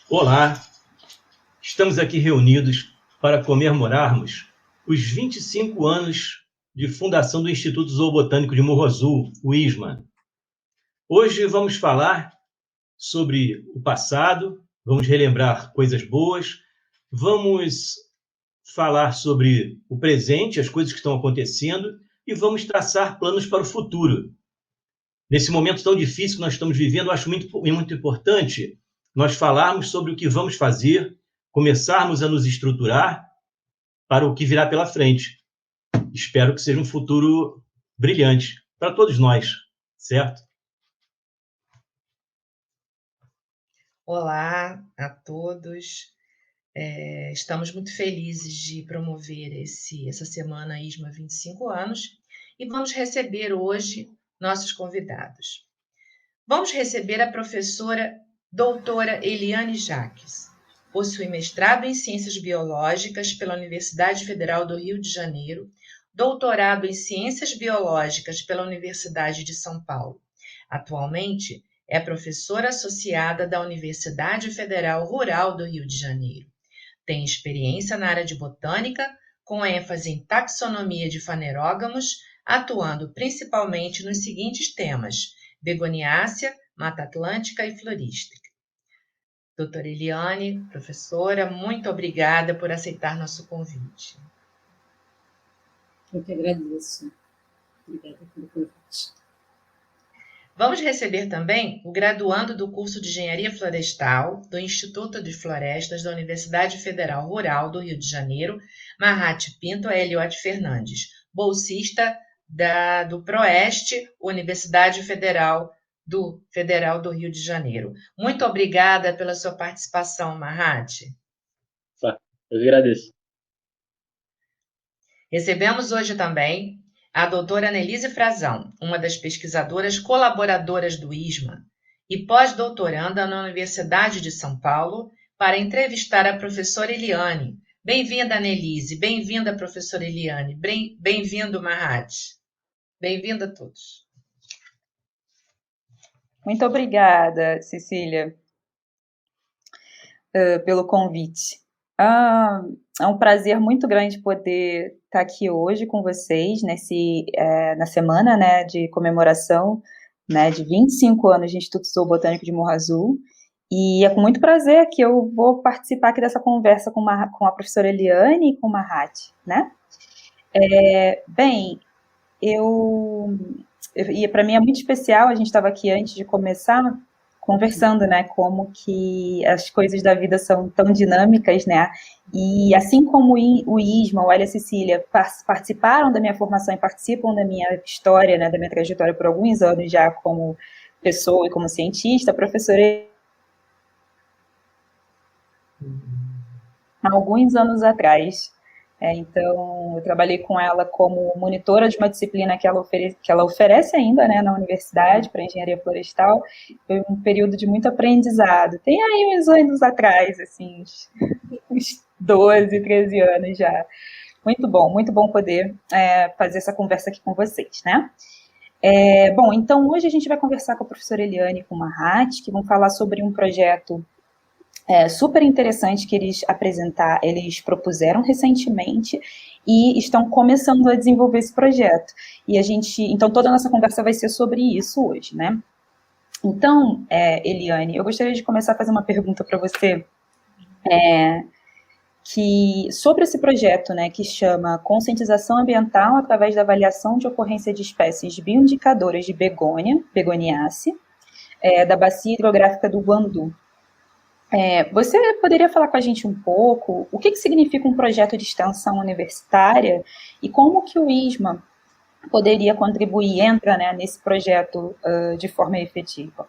Olá, estamos aqui reunidos para comemorarmos os 25 anos de fundação do Instituto Zoobotânico de Morro Azul, o ISMA. Hoje vamos falar sobre o passado, vamos relembrar coisas boas, vamos falar sobre o presente, as coisas que estão acontecendo, e vamos traçar planos para o futuro. Nesse momento tão difícil que nós estamos vivendo, eu acho muito importante nós falarmos sobre o que vamos fazer, começarmos a nos estruturar para o que virá pela frente. Espero que seja um futuro brilhante para todos nós, certo? Olá a todos. Estamos muito felizes de promover essa semana ISMA 25 anos e vamos receber hoje nossos convidados. Vamos receber a professora doutora Eliane Jaques. Possui mestrado em Ciências Biológicas pela Universidade Federal do Rio de Janeiro, doutorado em Ciências Biológicas pela Universidade de São Paulo. Atualmente, é professora associada da Universidade Federal Rural do Rio de Janeiro. Tem experiência na área de botânica, com ênfase em taxonomia de fanerógamos, atuando principalmente nos seguintes temas: begoniácea, Mata Atlântica e florística. Doutora Eliane, professora, muito obrigada por aceitar nosso convite. Eu que agradeço. Obrigada pelo convite. Vamos receber também o graduando do curso de Engenharia Florestal do Instituto de Florestas da Universidade Federal Rural do Rio de Janeiro, Mahat Pinto Eliote Fernandes, bolsista do PROEST, Universidade Federal do Rio de Janeiro. Muito obrigada pela sua participação, Mahat. Tá, eu agradeço. Recebemos hoje também a doutora Anelise Frazão, uma das pesquisadoras colaboradoras do ISMA e pós-doutoranda na Universidade de São Paulo, para entrevistar a professora Eliane. Bem-vinda, Anelise. Bem-vinda, professora Eliane. Bem-vindo, Mahat. Bem-vinda a todos. Muito obrigada, Cecília, pelo convite. É um prazer muito grande poder estar aqui hoje com vocês, na semana, né, de comemoração, né, de 25 anos de Instituto Zoobotânico de Morro Azul. E é com muito prazer que eu vou participar aqui dessa conversa com a professora Eliane e com o Mahat, né? E para mim é muito especial, a gente estava aqui antes de começar conversando, né, como que as coisas da vida são tão dinâmicas, né, e assim como o ISMA, o Elia Cecília participaram da minha formação e participam da minha história, né, da minha trajetória por alguns anos já como pessoa e como cientista, a professora há alguns anos atrás. Então, eu trabalhei com ela como monitora de uma disciplina que ela oferece ainda, né, na universidade, para engenharia florestal. Foi um período de muito aprendizado. Tem aí uns anos atrás, assim, uns 12, 13 anos já. Muito bom poder fazer essa conversa aqui com vocês, né? Bom, então hoje a gente vai conversar com a professora Eliane e com o Mahat, que vão falar sobre um projeto super interessante que eles propuseram recentemente e estão começando a desenvolver esse projeto. Então toda a nossa conversa vai ser sobre isso hoje, né? Então, Eliane, eu gostaria de começar a fazer uma pergunta para você, sobre esse projeto, né, que chama Conscientização Ambiental através da avaliação de ocorrência de espécies bioindicadoras de begoniácea, da bacia hidrográfica do Guandu. Você poderia falar com a gente um pouco o que significa um projeto de extensão universitária e como que o ISMA poderia contribuir, né, nesse projeto de forma efetiva?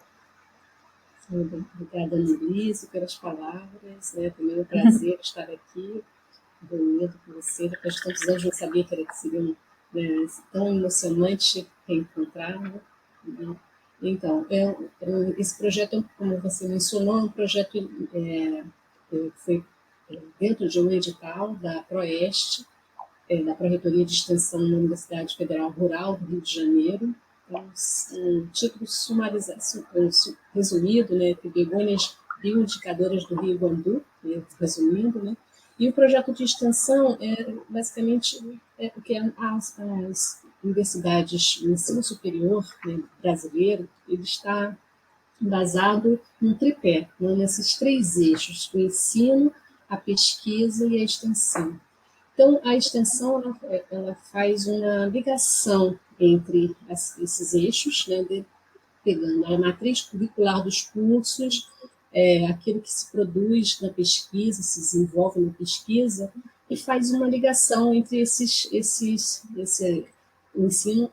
Sim, obrigada, Anelise, pelas palavras. Também é um prazer estar aqui, reunido com você. Depois de tantos anos, eu sabia que seria tão emocionante reencontrar, né? Então, esse projeto, como você mencionou, é um projeto que foi dentro de um edital da PROEST, da Pró-Reitoria de Extensão na Universidade Federal Rural do Rio de Janeiro. Um título resumido, né, que begônias bioindicadoras do Rio Guandu, resumindo, né? E o projeto de extensão é basicamente o que as universidades, o ensino superior, né, brasileiro, ele está embasado num tripé, né, nesses 3 eixos: o ensino, a pesquisa e a extensão. Então, a extensão ela faz uma ligação entre esses eixos, né, pegando a matriz curricular dos cursos, aquilo que se produz na pesquisa, se desenvolve na pesquisa, e faz uma ligação entre o ensino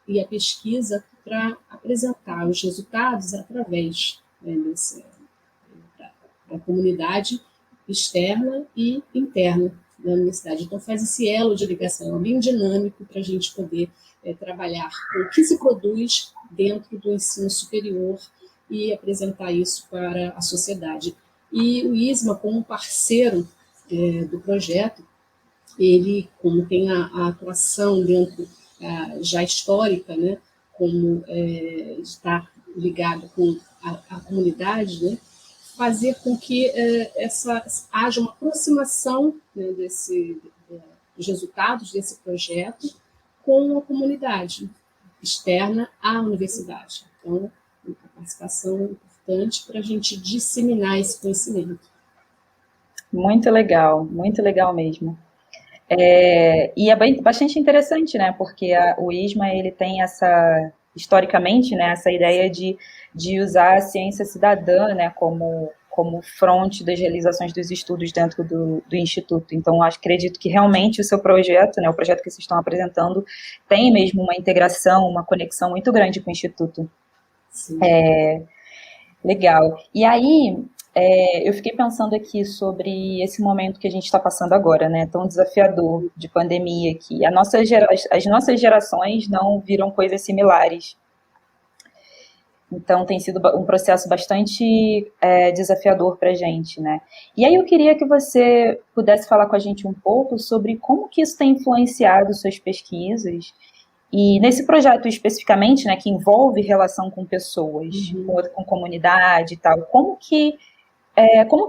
e a pesquisa para apresentar os resultados através, né, da comunidade externa e interna da universidade. Então, faz esse elo de ligação bem dinâmico para a gente poder trabalhar com o que se produz dentro do ensino superior e apresentar isso para a sociedade. E o ISMA, como parceiro do projeto, ele, como tem a atuação dentro já histórica, né, como está ligado com a comunidade, né, fazer com que haja uma aproximação, né, dos resultados desse projeto com a comunidade externa à universidade. Então, a participação é importante para a gente disseminar esse conhecimento. Muito legal mesmo. E é bastante interessante, né? Porque o ISMA ele tem historicamente, né, essa ideia de usar a ciência cidadã, né, como fronte das realizações dos estudos dentro do Instituto. Então, acredito que realmente o seu projeto, né, o projeto que vocês estão apresentando, tem mesmo uma integração, uma conexão muito grande com o Instituto. Sim. Legal. E aí, eu fiquei pensando aqui sobre esse momento que a gente está passando agora, né, tão desafiador, de pandemia, que as nossas gerações não viram coisas similares. Então, tem sido um processo bastante desafiador para a gente, né? E aí eu queria que você pudesse falar com a gente um pouco sobre como que isso tem influenciado suas pesquisas, e nesse projeto especificamente, né, que envolve relação com pessoas, com comunidade e tal, como que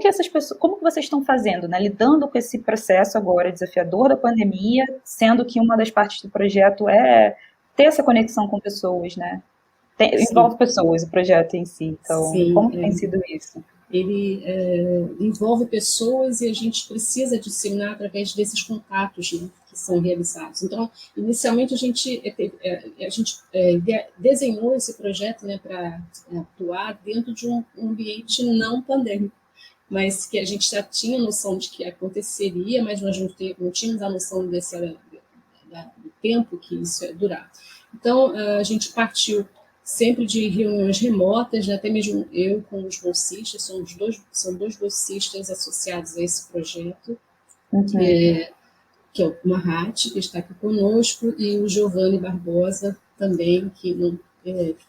essas pessoas, como que vocês estão fazendo, né, lidando com esse processo agora desafiador da pandemia, sendo que uma das partes do projeto é ter essa conexão com pessoas, né? Envolve pessoas, o projeto em si. Então, sim, como que tem sido isso? Ele envolve pessoas e a gente precisa disseminar através desses contatos, né, que são realizados. Então, inicialmente, a gente desenhou esse projeto, né, para atuar dentro de um ambiente não pandêmico, mas que a gente já tinha noção de que aconteceria, mas nós não tínhamos a noção do tempo que isso ia durar. Então, a gente partiu sempre de reuniões remotas, né? Até mesmo eu com os bolsistas, são dois bolsistas associados a esse projeto, que é o Mahat, que está aqui conosco, e o Giovanni Barbosa também, que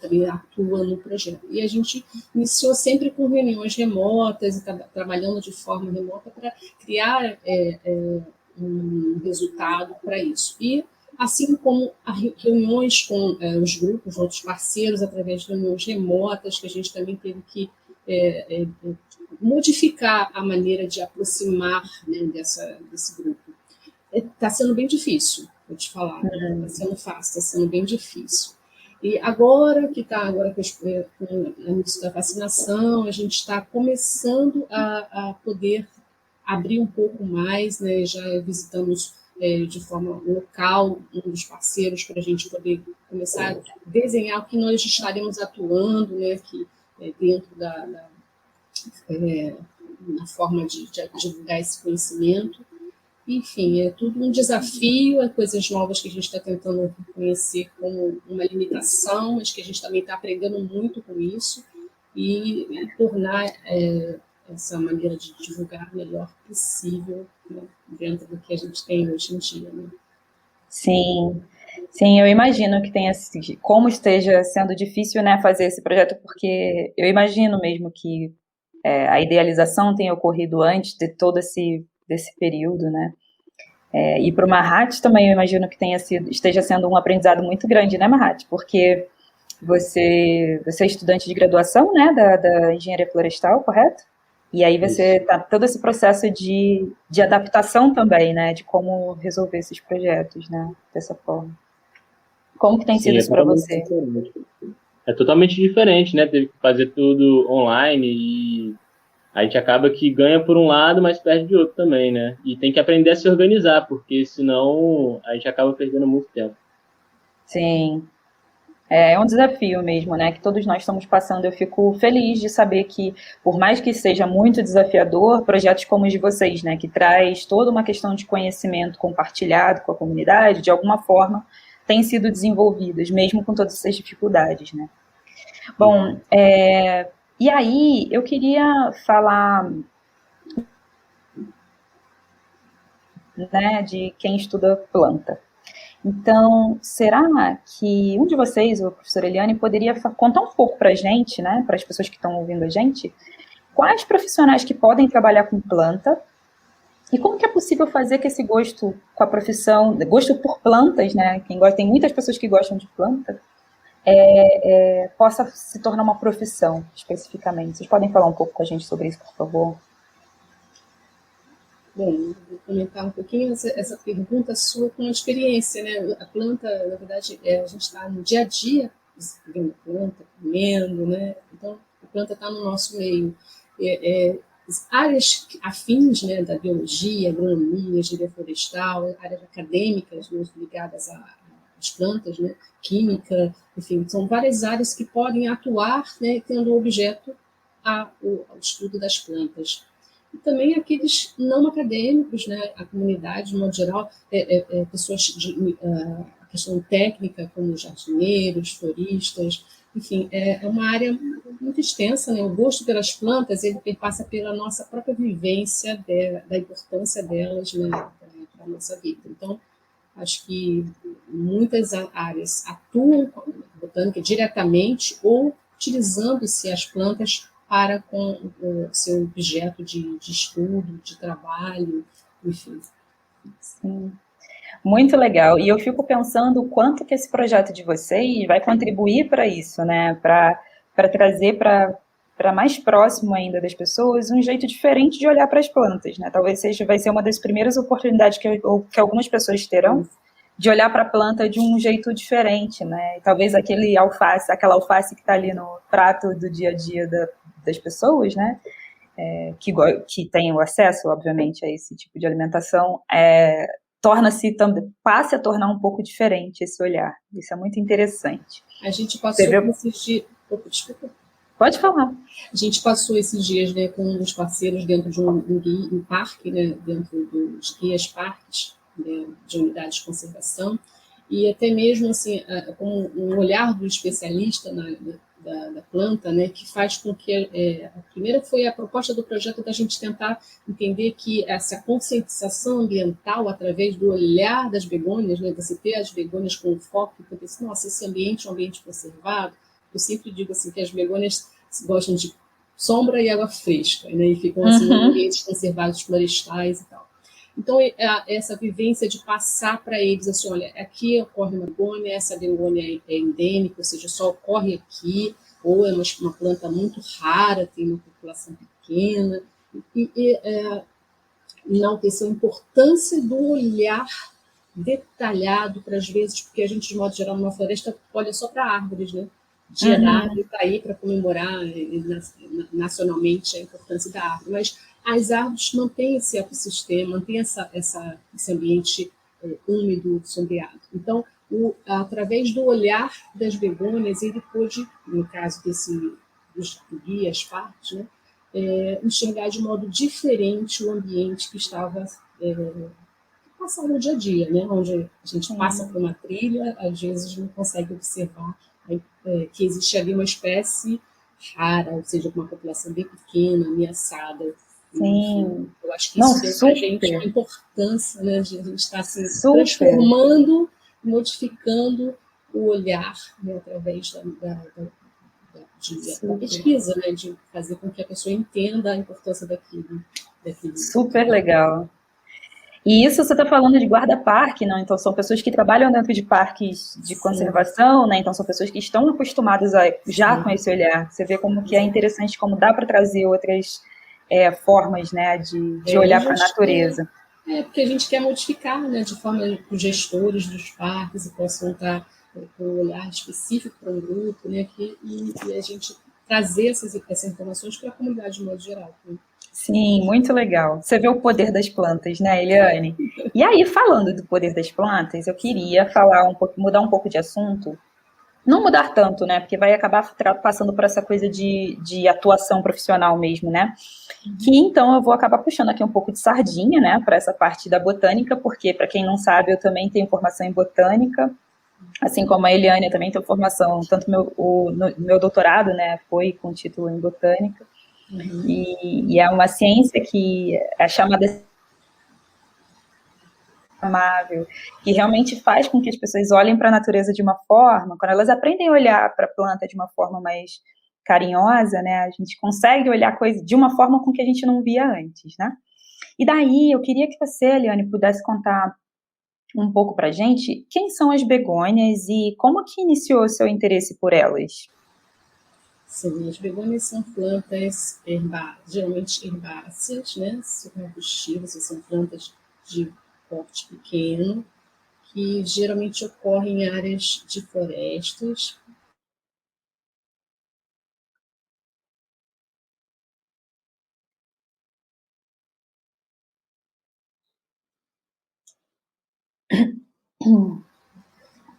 também atua no projeto. E a gente iniciou sempre com reuniões remotas, e trabalhando de forma remota para criar um resultado para isso. E assim como reuniões com os grupos, outros parceiros, através de reuniões remotas, que a gente também teve que modificar a maneira de aproximar, né, desse grupo. Está sendo bem difícil, vou te falar. Não está sendo fácil, está sendo bem difícil. E agora com o início da vacinação, a gente está começando a poder abrir um pouco mais, né? Já visitamos de forma local um dos parceiros para a gente poder começar a desenhar o que nós estaremos atuando, né? Que dentro da forma de divulgar esse conhecimento. Enfim, é tudo um desafio, é coisas novas que a gente está tentando reconhecer como uma limitação, mas que a gente também está aprendendo muito com isso e tornar essa maneira de divulgar o melhor possível, né, dentro do que a gente tem hoje em dia. Né? Sim, eu imagino que como esteja sendo difícil, né, fazer esse projeto, porque eu imagino mesmo que a idealização tenha ocorrido antes de todo desse período, né? E para o Mahat também eu imagino que esteja sendo um aprendizado muito grande, né, Mahat? Porque você é estudante de graduação, né, da engenharia florestal, correto? E aí você tá todo esse processo de adaptação também, né? De como resolver esses projetos, né? Dessa forma. Como que tem sido Sim, isso para você? é totalmente diferente, né? Teve que fazer tudo online e a gente acaba que ganha por um lado, mas perde de outro também, né? E tem que aprender a se organizar, porque senão a gente acaba perdendo muito tempo. Sim, é um desafio mesmo, né? Que todos nós estamos passando. Eu fico feliz de saber que, por mais que seja muito desafiador, projetos como os de vocês, né? Que traz toda uma questão de conhecimento compartilhado com a comunidade, de alguma forma, têm sido desenvolvidos, mesmo com todas essas dificuldades, né? Bom, e aí eu queria falar, né, de quem estuda planta. Então, será que um de vocês, o professor Eliane, poderia contar um pouco para a gente, né, para as pessoas que estão ouvindo a gente, quais profissionais que podem trabalhar com planta e como que é possível fazer que esse gosto com a profissão, gosto por plantas, né, quem gosta, tem muitas pessoas que gostam de planta, possa se tornar uma profissão, especificamente. Vocês podem falar um pouco com a gente sobre isso, por favor? Bom, vou comentar um pouquinho essa pergunta sua com a experiência, né? A planta, na verdade, a gente está no dia a dia vendo a planta, comendo, né? Então, a planta está no nosso meio. Áreas afins, né, da biologia, agronomia, engenharia florestal, áreas acadêmicas, né, ligadas às plantas, né, química, enfim, são várias áreas que podem atuar, né, tendo objeto ao estudo das plantas. E também aqueles não acadêmicos, né, a comunidade, de modo geral, pessoas a questão técnica, como jardineiros, floristas, enfim, é uma área muito extensa, né? O gosto pelas plantas, ele perpassa pela nossa própria vivência da importância delas, né, para a nossa vida. Então, acho que muitas áreas atuam com a botânica diretamente ou utilizando-se as plantas para com o seu objeto de estudo, de trabalho, enfim. Sim. Muito legal. E eu fico pensando o quanto que esse projeto de vocês vai contribuir para isso, né? Para trazer para mais próximo ainda das pessoas um jeito diferente de olhar para as plantas, né? Talvez vai ser uma das primeiras oportunidades que algumas pessoas terão de olhar para a planta de um jeito diferente, né? E talvez aquela alface que está ali no prato do dia a dia das pessoas, né? Que têm o acesso, obviamente, a esse tipo de alimentação, passe a tornar um pouco diferente esse olhar. Isso é muito interessante. A gente passou esses dias... Desculpa. Pode falar. A gente passou esses dias, né, com um dos parceiros dentro de um parque, né, dentro dos guias parques, né, de unidades de conservação, e até mesmo assim, com um olhar do especialista da planta, né, que faz com que a primeira foi a proposta do projeto da gente tentar entender que essa conscientização ambiental através do olhar das begônias, né, você ter as begônias com foco, porque assim, nossa, esse ambiente é um ambiente conservado. Eu sempre digo assim que as begônias gostam de sombra e água fresca, né, e ficam assim, em ambientes conservados florestais e tal. Então, essa vivência de passar para eles assim, olha, aqui ocorre uma begônia, essa begônia é endêmica, ou seja, só ocorre aqui, ou é uma planta muito rara, tem uma população pequena, e enaltecer a importância do olhar detalhado para as vezes, porque a gente, de modo geral, numa floresta, olha só para árvores, né? Dia da árvore está aí para comemorar nacionalmente a importância da árvore, mas as árvores mantêm esse ecossistema, mantêm esse ambiente úmido, sombreado. Então, através do olhar das begônias, ele pôde, no caso dos guias parques, né, enxergar de modo diferente o ambiente que estava passando no dia a dia, né, onde a gente passa por uma trilha, às vezes não consegue observar que existe ali uma espécie rara, ou seja, com uma população bem pequena, ameaçada. Sim. Enfim, eu acho que isso tem para a gente a importância, né, de a gente estar assim, transformando, modificando o olhar, né, através da pesquisa, né, de fazer com que a pessoa entenda a importância daquilo. Super legal. E isso você está falando de guarda-parque, não? Então são pessoas que trabalham dentro de parques de conservação, né? Então são pessoas que estão acostumadas com esse olhar. Você vê como que é interessante, como dá para trazer outras formas, né, de olhar para a natureza. Porque a gente quer modificar, né, de forma que os gestores dos parques possam estar com um olhar específico para um grupo, né, e a gente trazer essas informações para a comunidade de modo geral. Né? Sim, muito legal. Você vê o poder das plantas, né, Eliane? E aí, falando do poder das plantas, eu queria mudar um pouco de assunto. Não mudar tanto, né? Porque vai acabar passando por essa coisa de atuação profissional mesmo, né? Que então eu vou acabar puxando aqui um pouco de sardinha, né? Para essa parte da botânica, porque, para quem não sabe, eu também tenho formação em botânica, assim como a Eliane, eu também tenho formação, tanto meu doutorado, né? Foi com título em botânica. E é uma ciência que é chamada amável, que realmente faz com que as pessoas olhem para a natureza de uma forma, quando elas aprendem a olhar para a planta de uma forma mais carinhosa, né, a gente consegue olhar a coisa de uma forma com que a gente não via antes, né? E daí, eu queria que você, Eliane, pudesse contar um pouco para a gente quem são as begônias e como que iniciou o seu interesse por elas. Sim, as begônias são plantas geralmente herbáceas, né, arbustivas, são plantas de porte pequeno, que geralmente ocorrem em áreas de florestas.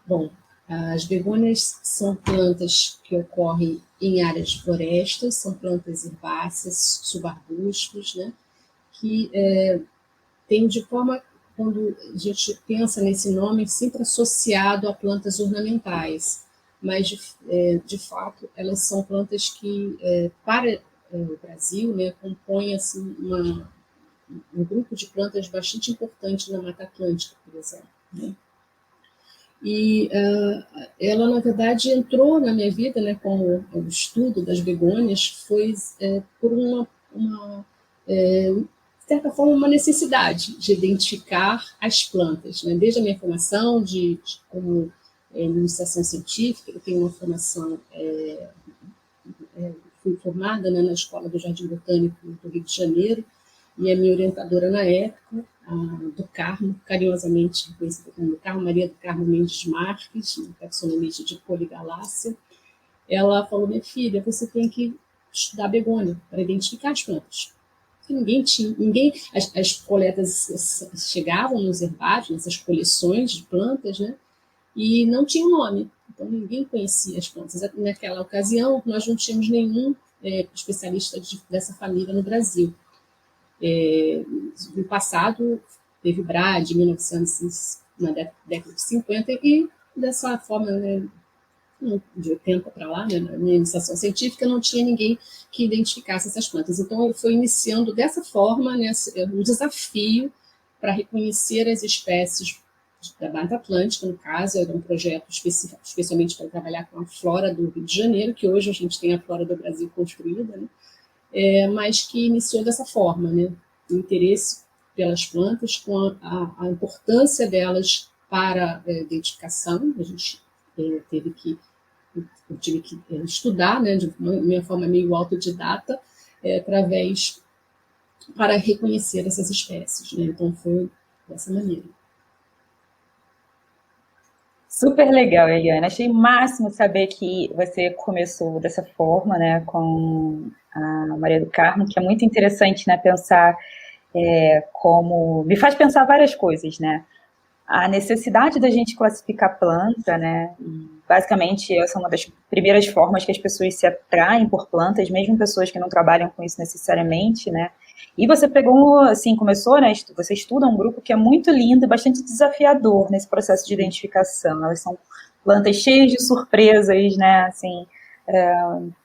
Bom, as begônias são plantas que ocorrem em áreas de florestas, são plantas herbáceas, subarbustos, né, que tem de forma, quando a gente pensa nesse nome, sempre associado a plantas ornamentais, mas de fato elas são plantas que para o Brasil, né, compõem assim, um grupo de plantas bastante importante na Mata Atlântica, por exemplo. Né? E ela, na verdade, entrou na minha vida, né, como o estudo das begônias, foi por de certa forma, uma necessidade de identificar as plantas. Né? Desde a minha formação como iniciação científica, eu tenho uma formação, fui formada, né, na Escola do Jardim Botânico do Rio de Janeiro, e a minha orientadora na época, do Carmo, carinhosamente conhecida como do Carmo, Maria do Carmo Mendes Marques, taxonomista de Poligalácea, ela falou: minha filha, você tem que estudar begônia para identificar as plantas. As coletas chegavam nos herbários, nessas coleções de plantas, né, e não tinha nome, então ninguém conhecia as plantas. Naquela ocasião, nós não tínhamos nenhum especialista dessa família no Brasil. No passado, teve Brad, na década de 50, e dessa forma, né, de 80 para lá, né, na minha iniciação científica, não tinha ninguém que identificasse essas plantas. Então, ele foi iniciando dessa forma, né, um desafio para reconhecer as espécies da Mata Atlântica, no caso, era um projeto especialmente para trabalhar com a flora do Rio de Janeiro, que hoje a gente tem a flora do Brasil construída, né, mas que iniciou dessa forma, né, o interesse pelas plantas, com a importância delas para a identificação. A gente eu tive que estudar, né, de uma forma meio autodidata, para reconhecer essas espécies. Né? Então, foi dessa maneira. Super legal, Eliane. Achei máximo saber que você começou dessa forma, né, com a Maria do Carmo, que é muito interessante, né, pensar como... Me faz pensar várias coisas, né? A necessidade da gente classificar planta, né? Basicamente, essa é uma das primeiras formas que as pessoas se atraem por plantas, mesmo pessoas que não trabalham com isso necessariamente, né? E você pegou, assim, começou, né? Você estuda um grupo que é muito lindo e bastante desafiador nesse processo de identificação. Elas são plantas cheias de surpresas, né? Assim,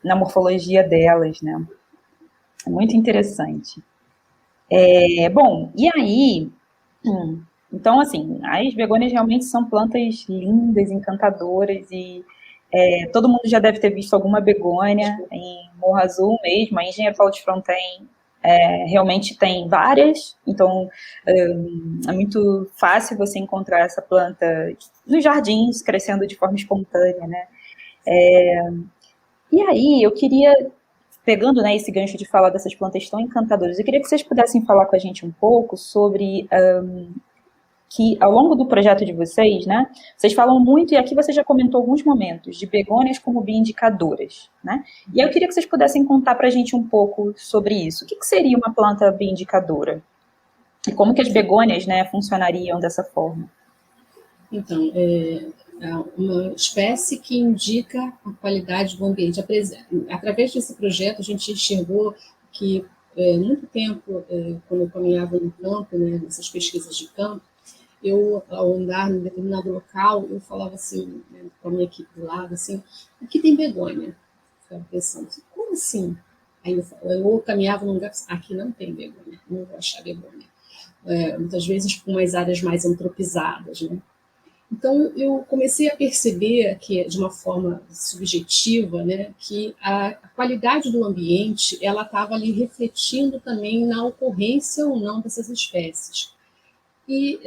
na morfologia delas, né? É muito interessante. Bom, e aí... Então, assim, as begônias realmente são plantas lindas, encantadoras, e todo mundo já deve ter visto alguma begônia em Morro Azul mesmo. A Engenheiro Paulo de Fronten realmente tem várias, então é muito fácil você encontrar essa planta nos jardins, crescendo de forma espontânea, né? E aí, eu queria pegando, né, esse gancho de falar dessas plantas tão encantadoras, eu queria que vocês pudessem falar com a gente um pouco sobre que ao longo do projeto de vocês, né, vocês falam muito, e aqui você já comentou alguns momentos, de begônias como bioindicadoras, né? E eu queria que vocês pudessem contar para a gente um pouco sobre isso. O que seria uma planta bioindicadora? E como que as begônias, né, funcionariam dessa forma? Então, é uma espécie que indica a qualidade do ambiente. Através desse projeto, a gente enxergou que, muito tempo, quando eu caminhava no campo, né, nessas pesquisas de campo, eu, ao andar em determinado local, eu falava assim, né, com a minha equipe do lado, assim, aqui tem begônia. Ficava pensando, como assim? Aí eu caminhava num lugar, aqui não tem begônia, não vou achar begônia. Muitas vezes com umas áreas mais antropizadas, né? Então, eu comecei a perceber que, de uma forma subjetiva, né, que a qualidade do ambiente ela estava ali refletindo também na ocorrência ou não dessas espécies. E,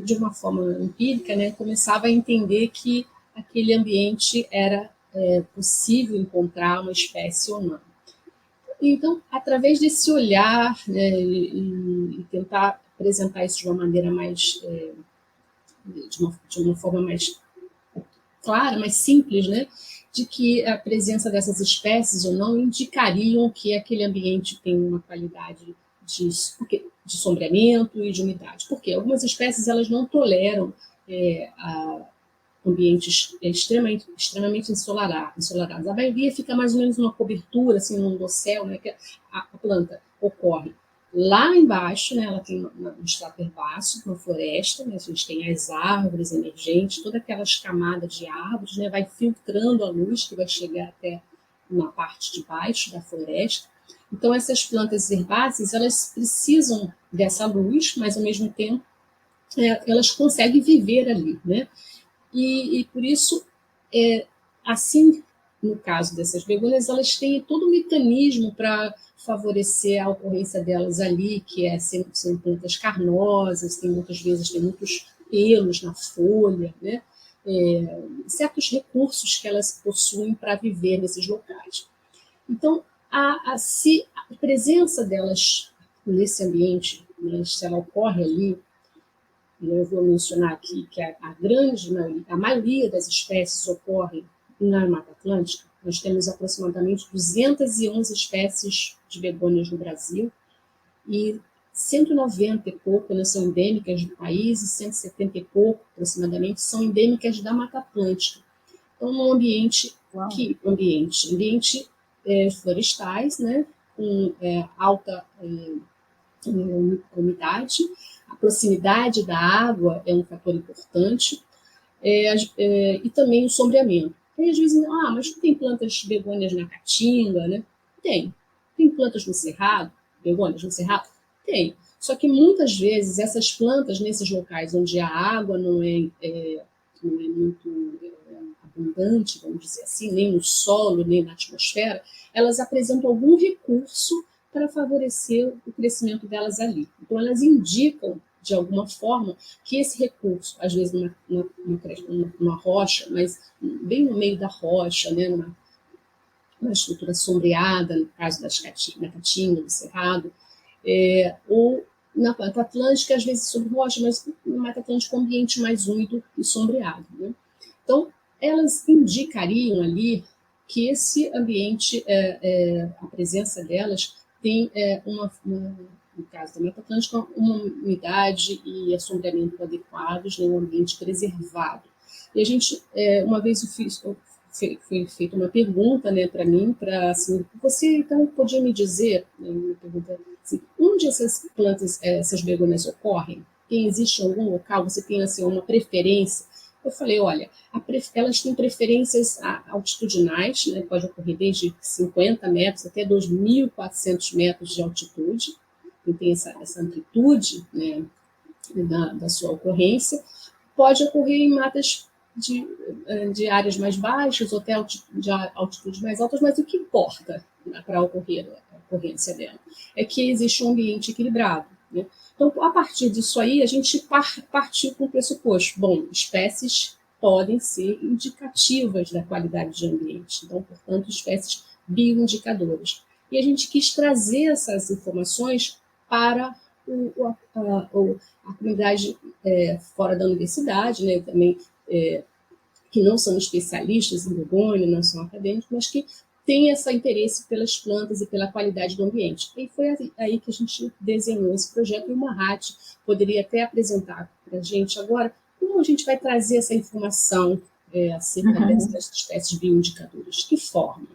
de uma forma empírica, né, começava a entender que aquele ambiente era possível encontrar uma espécie ou não. Então, através desse olhar, né, e tentar apresentar isso de uma maneira mais... de uma forma mais clara, mais simples, né, de que a presença dessas espécies ou não indicariam que aquele ambiente tem uma qualidade de sombreamento e de umidade. Porque algumas espécies elas não toleram ambientes extremamente ensolarados. A maioria fica mais ou menos numa cobertura, assim, num dossel, né, que a planta ocorre lá embaixo, né, ela tem um estrato herbáceo, uma floresta, né, a gente tem as árvores emergentes, todas aquelas camadas de árvores, né, vai filtrando a luz que vai chegar até uma parte de baixo da floresta. Então, essas plantas herbáceas, elas precisam dessa luz, mas, ao mesmo tempo, elas conseguem viver ali, né? E por isso, assim, no caso dessas begônias, elas têm todo um mecanismo para favorecer a ocorrência delas ali, que são plantas carnosas, muitas vezes tem muitos pelos na folha, né? Certos recursos que elas possuem para viver nesses locais. Então, a presença delas nesse ambiente, né, se ela ocorre ali, eu vou mencionar aqui que a maioria das espécies ocorre na Mata Atlântica. Nós temos aproximadamente 211 espécies de begônias no Brasil e 190 e pouco, né, são endêmicas do país e 170 e pouco, aproximadamente, são endêmicas da Mata Atlântica. Então, num ambiente florestais, né, com alta umidade, a proximidade da água é um fator importante, e também o sombreamento. E às vezes, mas não tem plantas begônias na caatinga, né? Tem. Tem plantas no cerrado, begônias no cerrado? Tem. Só que muitas vezes essas plantas, nesses locais onde a água não é muito abundante, vamos dizer assim, nem no solo, nem na atmosfera, elas apresentam algum recurso para favorecer o crescimento delas ali. Então, elas indicam, de alguma forma, que esse recurso, às vezes numa rocha, mas bem no meio da rocha, né, numa estrutura sombreada, no caso da caatinga, do cerrado, ou na Mata Atlântica, às vezes sobre rocha, mas na Mata Atlântica um ambiente mais úmido e sombreado, né? Então, elas indicariam ali que esse ambiente, a presença delas, tem no caso da Mata Atlântica, uma umidade e assombreamento adequados, né, um ambiente preservado. E a gente, uma vez foi feita uma pergunta, né, para mim, assim, você então podia me dizer, né, uma pergunta assim, onde essas plantas, essas begônias ocorrem? Existe algum local? Você tem assim, uma preferência? Eu falei, olha, elas têm preferências altitudinais, né, pode ocorrer desde 50 metros até 2.400 metros de altitude, e tem essa amplitude, né, da sua ocorrência. Pode ocorrer em matas de áreas mais baixas ou até de altitudes mais altas, mas o que importa, né, para ocorrer a ocorrência dela é que existe um ambiente equilibrado, né? Então, a partir disso aí, a gente partiu com o pressuposto. Bom, espécies podem ser indicativas da qualidade de ambiente. Então, portanto, espécies bioindicadoras. e a gente quis trazer essas informações para a comunidade fora da universidade, né, também, que não são especialistas em begônia, não são acadêmicos, mas que têm esse interesse pelas plantas e pela qualidade do ambiente. E foi aí que a gente desenhou esse projeto, e o Mahat poderia até apresentar para a gente agora como a gente vai trazer essa informação acerca dessas espécies bioindicadoras. Que forma?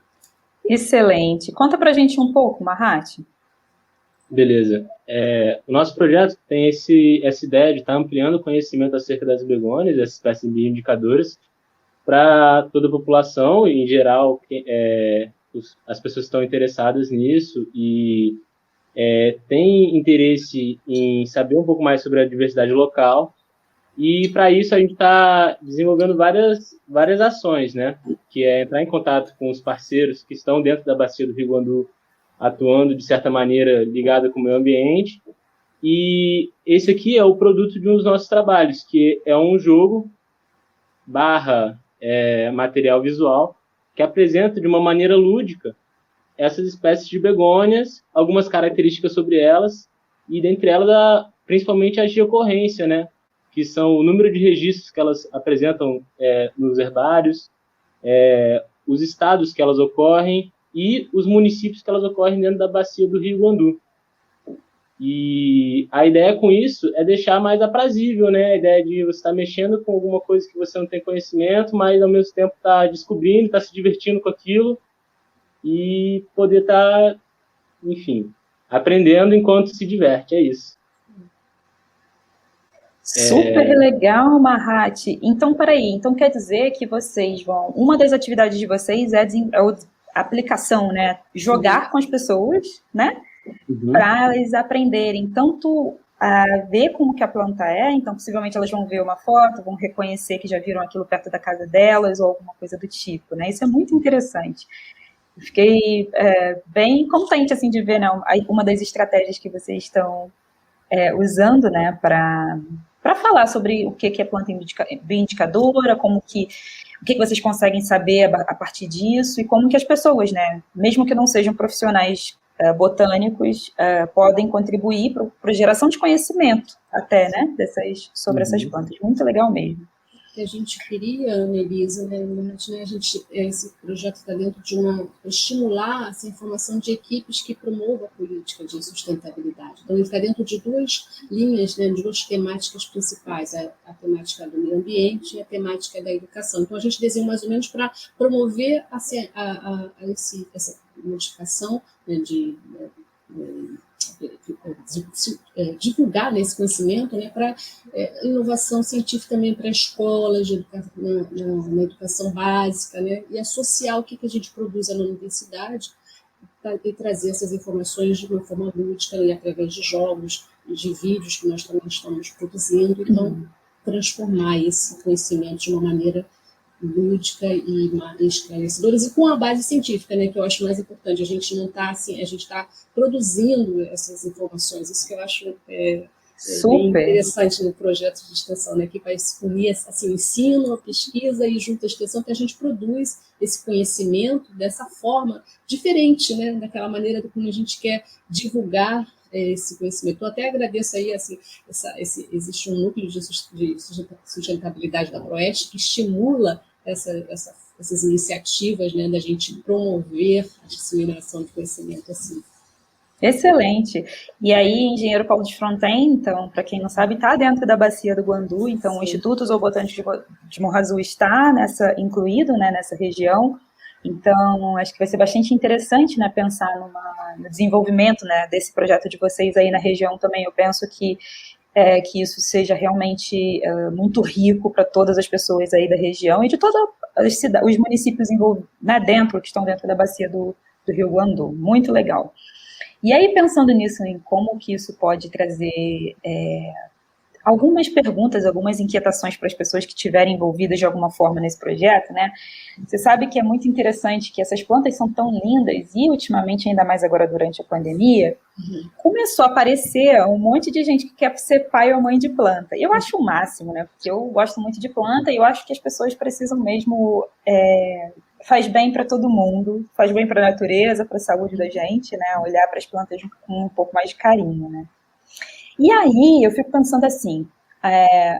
Excelente. Conta para a gente um pouco, Mahat. Beleza. O nosso projeto tem essa ideia de estar ampliando o conhecimento acerca das begônias, dessas espécies bioindicadoras, para toda a população, e, em geral, as pessoas que estão interessadas nisso e têm interesse em saber um pouco mais sobre a diversidade local. E, para isso, a gente está desenvolvendo várias ações, né? Que é entrar em contato com os parceiros que estão dentro da bacia do Rio Guandu, atuando, de certa maneira, ligada com o meio ambiente. E esse aqui é o produto de um dos nossos trabalhos, que é um jogo / material visual que apresenta de uma maneira lúdica essas espécies de begônias, algumas características sobre elas, e dentre elas, principalmente a geocorrência, né? Que são o número de registros que elas apresentam nos herbários, os estados que elas ocorrem e os municípios que elas ocorrem dentro da bacia do Rio Guandu. E a ideia com isso é deixar mais aprazível, né? A ideia de você estar mexendo com alguma coisa que você não tem conhecimento, mas ao mesmo tempo está descobrindo, está se divertindo com aquilo e poder estar, enfim, aprendendo enquanto se diverte, é isso. Super legal, Mahat. Então, peraí, então quer dizer que vocês vão... Uma das atividades de vocês é a aplicação, né? Jogar com as pessoas, né? Para elas aprenderem tanto a ver como que a planta é, então possivelmente elas vão ver uma foto, vão reconhecer que já viram aquilo perto da casa delas ou alguma coisa do tipo, né? Isso é muito interessante. Fiquei bem contente assim de ver, né, uma das estratégias que vocês estão usando, né, para falar sobre o que é planta bioindicadora, o que vocês conseguem saber a partir disso e como que as pessoas, né, mesmo que não sejam profissionais botânicos, podem contribuir para a geração de conhecimento até, né, sobre essas plantas. Muito legal mesmo. Que a gente queria, Ana Elisa, né, esse projeto está dentro de estimular essa informação de equipes que promovam a política de sustentabilidade. Então, ele está dentro de duas linhas, né, de duas temáticas principais, a temática do meio ambiente e a temática da educação. Então, a gente desenhou mais ou menos para promover essa modificação, né, divulgar esse conhecimento, né, para inovação científica também para escolas, na educação básica, né, e associar o que a gente produz na universidade e trazer essas informações de uma forma lúdica, né, através de jogos, de vídeos que nós também estamos produzindo, então transformar esse conhecimento de uma maneira lúdica e esclarecedoras e com a base científica, né, que eu acho mais importante. A gente não está assim, a gente está produzindo essas informações. Isso que eu acho bem interessante no projeto de extensão, né, que vai unir assim, o ensino, a pesquisa e junto à extensão, que a gente produz esse conhecimento dessa forma diferente, né, daquela maneira como a gente quer divulgar esse conhecimento. Eu até agradeço aí, assim, existe um núcleo de sustentabilidade da ProEst que estimula essas iniciativas, né, da gente promover a disseminação de conhecimento assim. Excelente. E aí, Engenheiro Paulo de Fronten, então, para quem não sabe, está dentro da bacia do Guandu, então o Instituto Zoobotânico de Morro Azul está incluído, né, nessa região. Então, acho que vai ser bastante interessante, né, pensar no desenvolvimento, né, desse projeto de vocês aí na região também. Eu penso que isso seja realmente muito rico para todas as pessoas aí da região e de todos os municípios envolvidos, né, que estão dentro da bacia do Rio Guandu. Muito legal. E aí, pensando nisso, em como que isso pode trazer algumas perguntas, algumas inquietações para as pessoas que estiverem envolvidas de alguma forma nesse projeto, né? Você sabe que é muito interessante que essas plantas são tão lindas e, ultimamente, ainda mais agora durante a pandemia, começou a aparecer um monte de gente que quer ser pai ou mãe de planta. E eu acho o máximo, né? Porque eu gosto muito de planta e eu acho que as pessoas precisam mesmo faz bem para todo mundo, faz bem para a natureza, para a saúde da gente, né? Olhar para as plantas com um pouco mais de carinho, né? E aí eu fico pensando assim,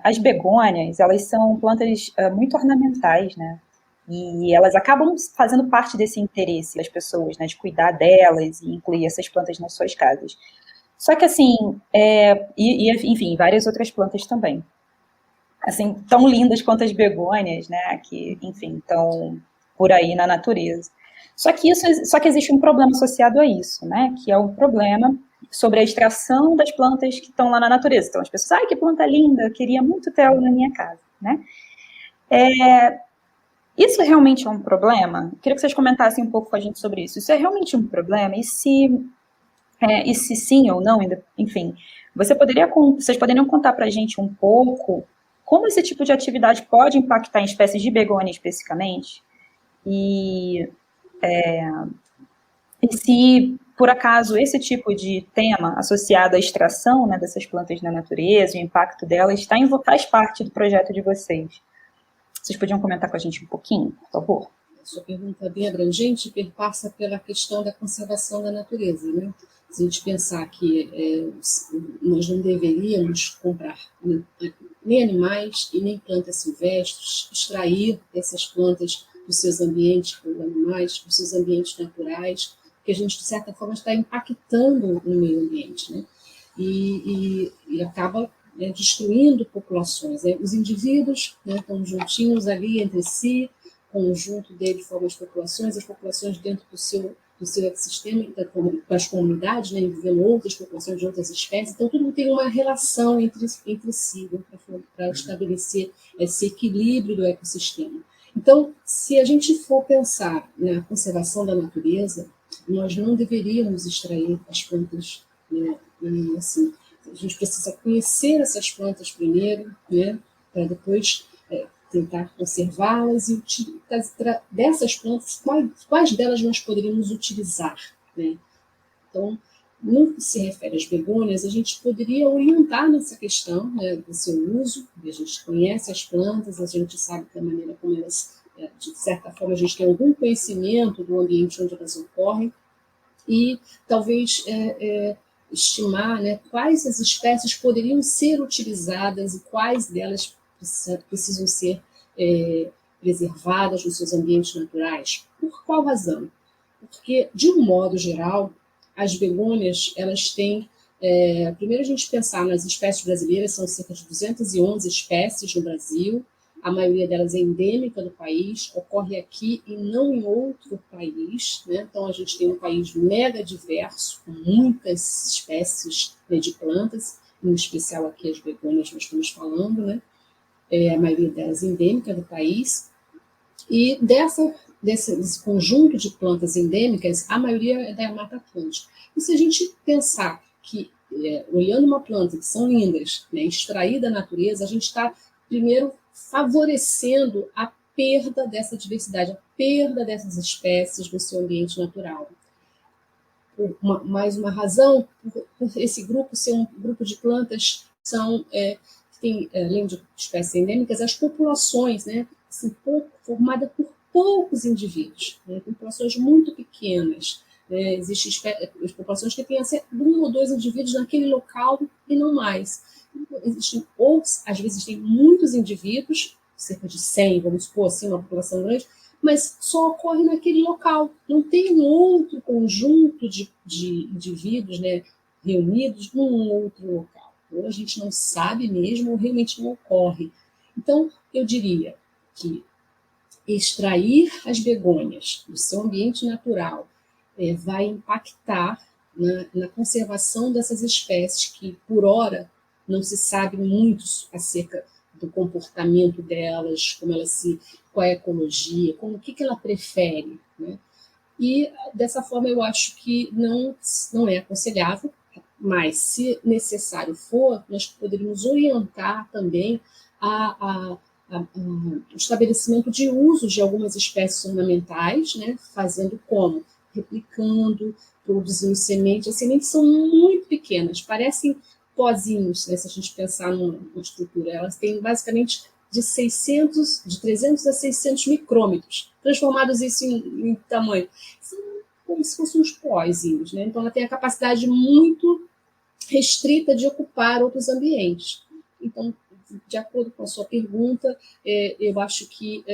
as begônias, elas são plantas muito ornamentais, né? E elas acabam fazendo parte desse interesse das pessoas, né? De cuidar delas e incluir essas plantas nas suas casas. Só que assim, enfim, várias outras plantas também. Assim, tão lindas quanto as begônias, né? Que, enfim, estão por aí na natureza. Só que existe um problema associado a isso, né? Que é um problema sobre a extração das plantas que estão lá na natureza. Então, as pessoas, ai, que planta linda, eu queria muito ter ela na minha casa, né? Isso realmente é um problema? Eu queria que vocês comentassem um pouco com a gente sobre isso. Isso é realmente um problema? E se sim ou não, enfim, vocês poderiam contar para a gente um pouco como esse tipo de atividade pode impactar em espécies de begônia especificamente? E se, por acaso, esse tipo de tema associado à extração, né, dessas plantas na natureza, o impacto delas, faz parte do projeto de vocês. Vocês podiam comentar com a gente um pouquinho, por favor? Sua pergunta é bem abrangente, perpassa pela questão da conservação da natureza, né? Se a gente pensar que nós não deveríamos comprar nem animais e nem plantas silvestres, extrair essas plantas dos seus ambientes, dos animais, dos seus ambientes naturais, porque a gente, de certa forma, está impactando no meio ambiente, né? E acaba destruindo populações. Né? Os indivíduos, né, estão juntinhos ali entre si, conjunto deles formam as populações dentro do seu ecossistema, das comunidades, né, vivendo outras populações de outras espécies. Então, tudo tem uma relação entre si, né, para estabelecer esse equilíbrio do ecossistema. Então, se a gente for pensar na conservação da natureza, nós não deveríamos extrair as plantas, né, e, assim, a gente precisa conhecer essas plantas primeiro, né, para depois tentar conservá-las e dessas plantas, quais delas nós poderíamos utilizar, né? Então, no que se refere às begônias, a gente poderia orientar nessa questão, né, do seu uso. A gente conhece as plantas, a gente sabe da maneira como elas, de certa forma, a gente tem algum conhecimento do ambiente onde elas ocorrem e talvez estimar, né, quais as espécies poderiam ser utilizadas e quais delas precisam ser preservadas nos seus ambientes naturais. Por qual razão? Porque, de um modo geral, as begônias, elas têm... primeiro a gente pensar nas espécies brasileiras, são cerca de 211 espécies no Brasil, a maioria delas é endêmica do país, ocorre aqui e não em outro país, né? Então a gente tem um país mega diverso, com muitas espécies, né, de plantas, em especial aqui as begônias nós estamos falando, né? A maioria delas endêmica do país, e desse conjunto de plantas endêmicas, a maioria é da Mata Atlântica. E se a gente pensar que, olhando uma planta que são lindas, né, extrair da natureza, a gente está, primeiro, favorecendo a perda dessa diversidade, a perda dessas espécies no seu ambiente natural. Mais uma razão, por esse grupo ser um grupo de plantas que tem, além de espécies endêmicas, as populações, né, assim, formadas por poucos indivíduos, né, populações muito pequenas. Existem as populações que têm um ou dois indivíduos naquele local e não mais. Existem outros, às vezes tem muitos indivíduos, cerca de 100, vamos supor assim, uma população grande, mas só ocorre naquele local. Não tem um outro conjunto de indivíduos, né, reunidos num outro local. Ou a gente não sabe mesmo, ou realmente não ocorre. Então, eu diria que extrair as begônias do seu ambiente natural vai impactar na conservação dessas espécies que, por hora, não se sabe muito acerca do comportamento delas, qual é a ecologia, o que ela prefere, né? E, dessa forma, eu acho que não é aconselhável, mas, se necessário for, nós poderíamos orientar também o estabelecimento de uso de algumas espécies ornamentais, né? Fazendo como? Replicando, produzindo sementes. As sementes são muito pequenas, parecem pozinhos, né, se a gente pensar numa estrutura. Elas têm basicamente de 300 a 600 micrômetros, transformados isso em tamanho. São como se fossem uns pozinhos, né? Então, ela tem a capacidade muito restrita de ocupar outros ambientes. Então, de acordo com a sua pergunta, eu acho que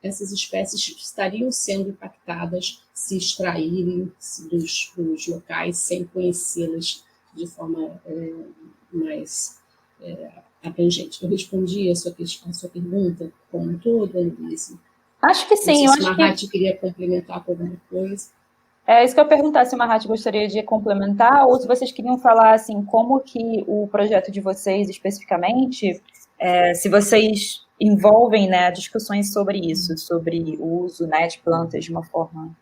essas espécies estariam sendo impactadas se extraírem dos locais sem conhecê-las de forma mais abrangente. Eu respondi a sua pergunta como um todo, Annelise? Acho que sim. Não sei se o Mahat queria complementar com alguma coisa. É isso que eu ia perguntar, se o Mahat gostaria de complementar, ou se vocês queriam falar, assim, como que o projeto de vocês, especificamente, se vocês envolvem, né, discussões sobre isso, sobre o uso, né, de plantas de uma forma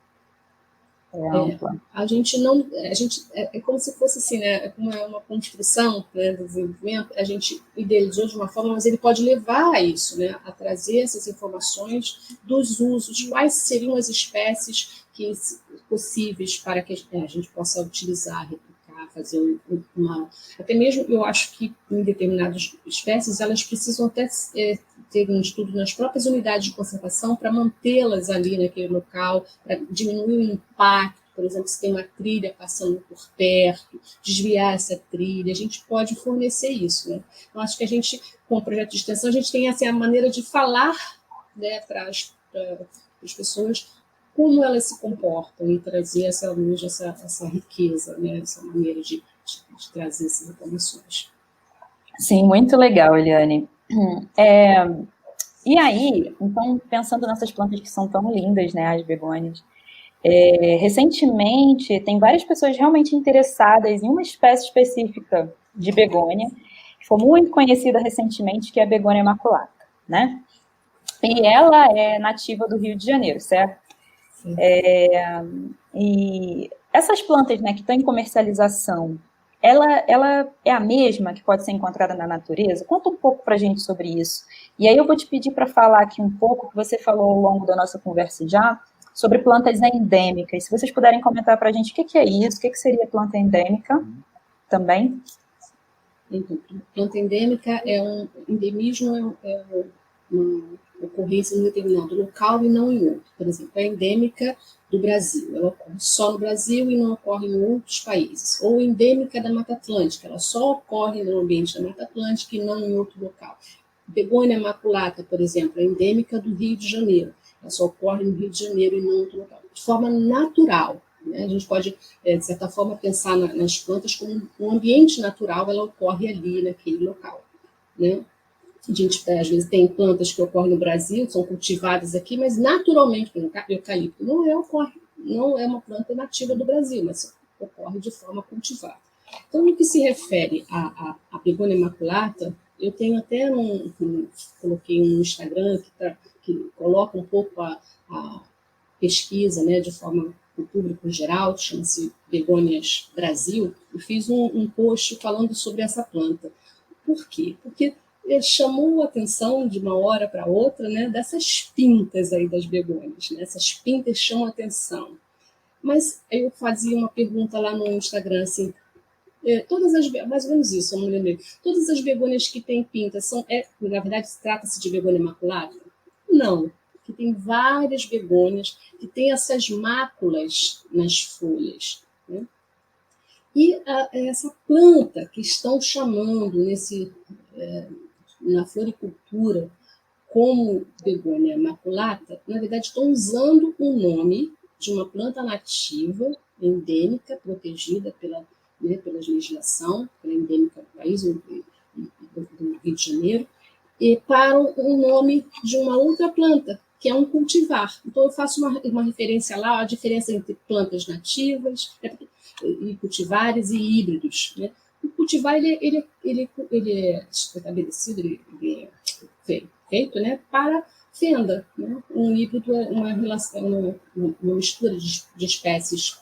ampla. A gente não... é como se fosse assim, né, como é uma construção, né, do desenvolvimento, a gente idealizou de uma forma, mas ele pode levar a isso, né, a trazer essas informações dos usos, quais seriam as espécies possíveis para que a gente possa utilizar, replicar, fazer até mesmo, eu acho que em determinadas espécies, elas precisam até ter um estudo nas próprias unidades de conservação para mantê-las ali naquele local, para diminuir o impacto, por exemplo, se tem uma trilha passando por perto, desviar essa trilha, a gente pode fornecer isso, né? Eu acho que a gente, com o projeto de extensão, a gente tem assim, a maneira de falar, né, para as pessoas como elas se comportam e trazer essa luz, essa riqueza, né? Essa maneira de trazer essas informações. Sim, muito legal, Eliane. E aí, então, pensando nessas plantas que são tão lindas, né, as begônias, recentemente tem várias pessoas realmente interessadas em uma espécie específica de begônia, que foi muito conhecida recentemente, que é a begônia imaculata, né? E ela é nativa do Rio de Janeiro, certo? E essas plantas, né, que estão em comercialização, ela é a mesma que pode ser encontrada na natureza? Conta um pouco para a gente sobre isso. E aí eu vou te pedir para falar aqui um pouco, que você falou ao longo da nossa conversa já, sobre plantas endêmicas. Se vocês puderem comentar para a gente o que é isso, o que seria planta endêmica também. Então, planta endêmica é um endemismo, uma ocorrência em um determinado local e não em outro. Por exemplo, é endêmica do Brasil, ela ocorre só no Brasil e não ocorre em outros países. Ou endêmica da Mata Atlântica, ela só ocorre no ambiente da Mata Atlântica e não em outro local. Begônia maculata, por exemplo, é endêmica do Rio de Janeiro, ela só ocorre no Rio de Janeiro e não em outro local. De forma natural, né? A gente pode, de certa forma, pensar nas plantas como um ambiente natural, ela ocorre ali, naquele local, né? A gente, às vezes, tem plantas que ocorrem no Brasil, são cultivadas aqui, mas naturalmente, por exemplo, o eucalipto não é uma planta nativa do Brasil, mas ocorre de forma cultivada. Então, no que se refere à begônia imaculata, eu tenho até coloquei no Instagram que coloca um pouco a pesquisa, né, de forma para o público em geral, chama-se Begônias Brasil, e fiz um post falando sobre essa planta. Por quê? Porque chamou a atenção de uma hora para outra, né, dessas pintas aí das begônias, né? Essas pintas chamam a atenção. Mas eu fazia uma pergunta lá no Instagram, assim, mais ou menos isso, eu não lembrei. Todas as begônias que têm pintas na verdade, trata-se de begônia imaculada? Não, que tem várias begônias que têm essas máculas nas folhas, né? E essa planta que estão chamando na floricultura como begônia maculata, na verdade estão usando o nome de uma planta nativa, endêmica, protegida pela legislação, pela endêmica do país, do Rio de Janeiro, e para o nome de uma outra planta, que é um cultivar. Então, eu faço uma referência lá, a diferença entre plantas nativas e cultivares e híbridos, né? O cultivar ele é estabelecido, ele é feito, né, para fenda, né? Um híbrido é uma relação, uma mistura de espécies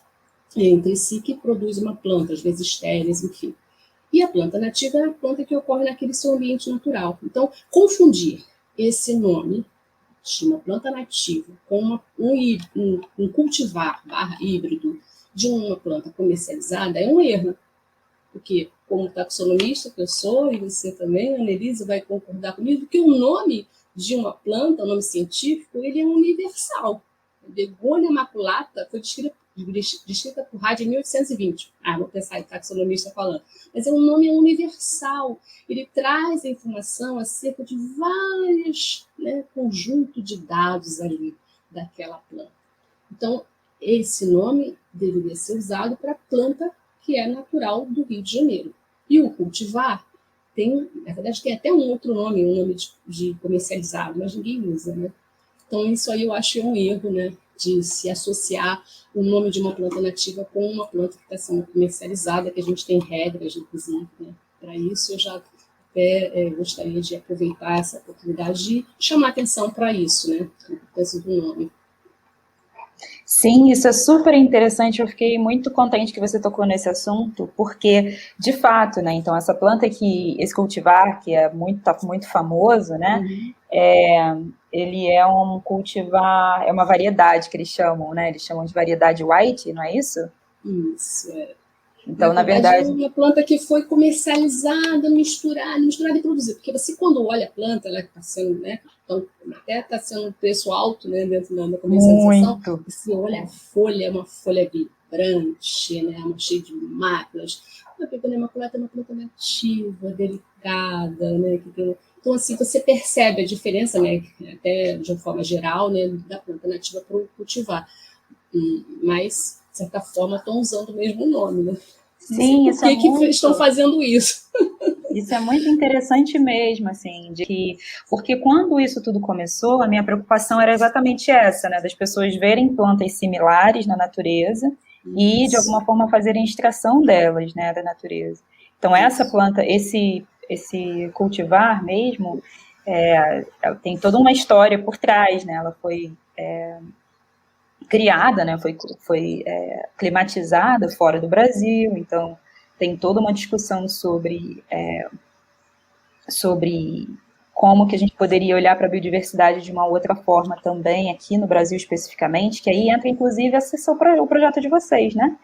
entre si que produz uma planta, às vezes estéreis, enfim. E a planta nativa é a planta que ocorre naquele seu ambiente natural. Então, confundir esse nome de uma planta nativa com um cultivar / híbrido de uma planta comercializada é um erro. Porque como taxonomista que eu sou, e você também, Annelise, vai concordar comigo, que o nome de uma planta, o nome científico, ele é universal. Begonia maculata foi descrita por Hard em 1820. Vou pensar em taxonomista falando. Mas é um nome universal. Ele traz a informação acerca de vários, né, conjuntos de dados ali daquela planta. Então, esse nome deveria ser usado para a planta que é natural do Rio de Janeiro. E o cultivar na verdade, tem até um outro nome, um nome de comercializado, mas ninguém usa, né? Então, isso aí eu acho um erro, né? De se associar o nome de uma planta nativa com uma planta que está sendo comercializada, que a gente tem regras, inclusive, né? Para isso, eu já até gostaria de aproveitar essa oportunidade de chamar atenção para isso, né? A importância do nome. Sim, isso é super interessante. Eu fiquei muito contente que você tocou nesse assunto, porque, de fato, né, então, essa planta esse cultivar, que tá muito famoso, né, ele é um cultivar, é uma variedade que eles chamam, né, eles chamam de variedade white, não é isso? Isso, Então, na verdade... é uma planta que foi comercializada, misturada e produzida. Porque você, quando olha a planta, ela está sendo, né? Então, até está sendo um preço alto, né? Dentro da comercialização. Muito. Você olha a folha, é uma folha vibrante, né? Uma cheia de máculas. A Begonia maculata é uma planta nativa, delicada, né? Então, assim, você percebe a diferença, né? Até de uma forma geral, né? Da planta nativa para o cultivar. Mas, de certa forma, estão usando o mesmo nome, né? Sim, isso é muito... que estão fazendo isso? Isso é muito interessante mesmo, assim, porque quando isso tudo começou, a minha preocupação era exatamente essa, né, das pessoas verem plantas similares na natureza e, de alguma forma, fazerem extração delas, né, da natureza. Então, essa planta, esse cultivar mesmo, tem toda uma história por trás, né, ela foi... criada, né, foi climatizada fora do Brasil, então tem toda uma discussão sobre como que a gente poderia olhar para a biodiversidade de uma outra forma também, aqui no Brasil especificamente, que aí entra inclusive o projeto de vocês, né,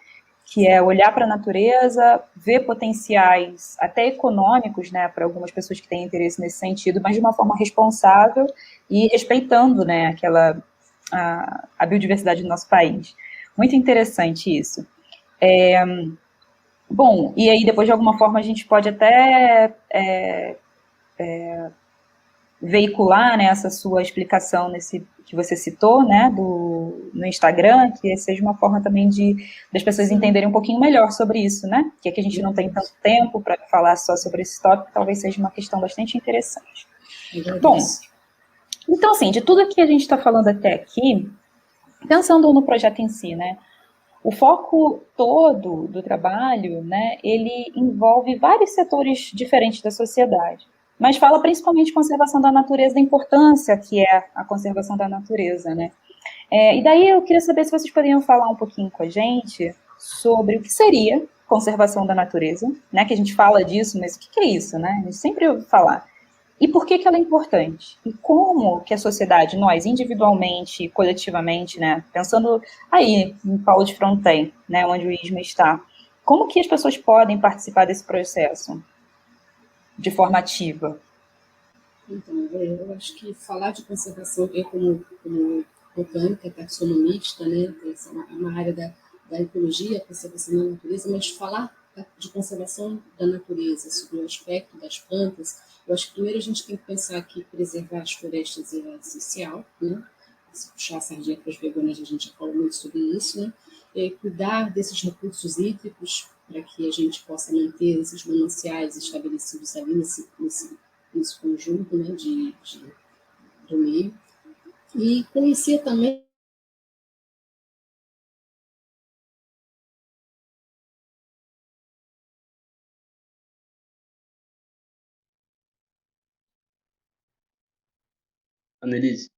que é olhar para a natureza, ver potenciais até econômicos, né, para algumas pessoas que têm interesse nesse sentido, mas de uma forma responsável e respeitando, né, a biodiversidade do nosso país. Muito interessante isso. Bom, e aí depois de alguma forma a gente pode até veicular, né, essa sua explicação que você citou, né, no Instagram, que seja uma forma também das pessoas entenderem um pouquinho melhor sobre isso, né, que aqui a gente não tem tanto tempo para falar só sobre esse tópico, talvez seja uma questão bastante interessante. Bom, então, assim, de tudo que a gente está falando até aqui, pensando no projeto em si, né, o foco todo do trabalho, né, ele envolve vários setores diferentes da sociedade, mas fala principalmente de conservação da natureza, da importância que é a conservação da natureza, né. E daí eu queria saber se vocês poderiam falar um pouquinho com a gente sobre o que seria conservação da natureza, né, que a gente fala disso, mas o que é isso, né, a gente sempre ouve falar. E por que ela é importante? E como que a sociedade, nós, individualmente, coletivamente, né, pensando aí em Paulo de Fronten, né, onde o ISMA está, como que as pessoas podem participar desse processo de forma ativa? Então, eu acho que falar de conservação, eu como botânica, taxonomista, né, essa é uma área da ecologia, conservação da natureza, mas falar de conservação da natureza, sobre o aspecto das plantas, eu acho que primeiro a gente tem que pensar que preservar as florestas é essencial, né? Se puxar a sardinha para as begônias, a gente já falou muito sobre isso, né? Cuidar desses recursos hídricos para que a gente possa manter esses mananciais estabelecidos ali nesse conjunto, né, do meio. E conhecer também Annelise,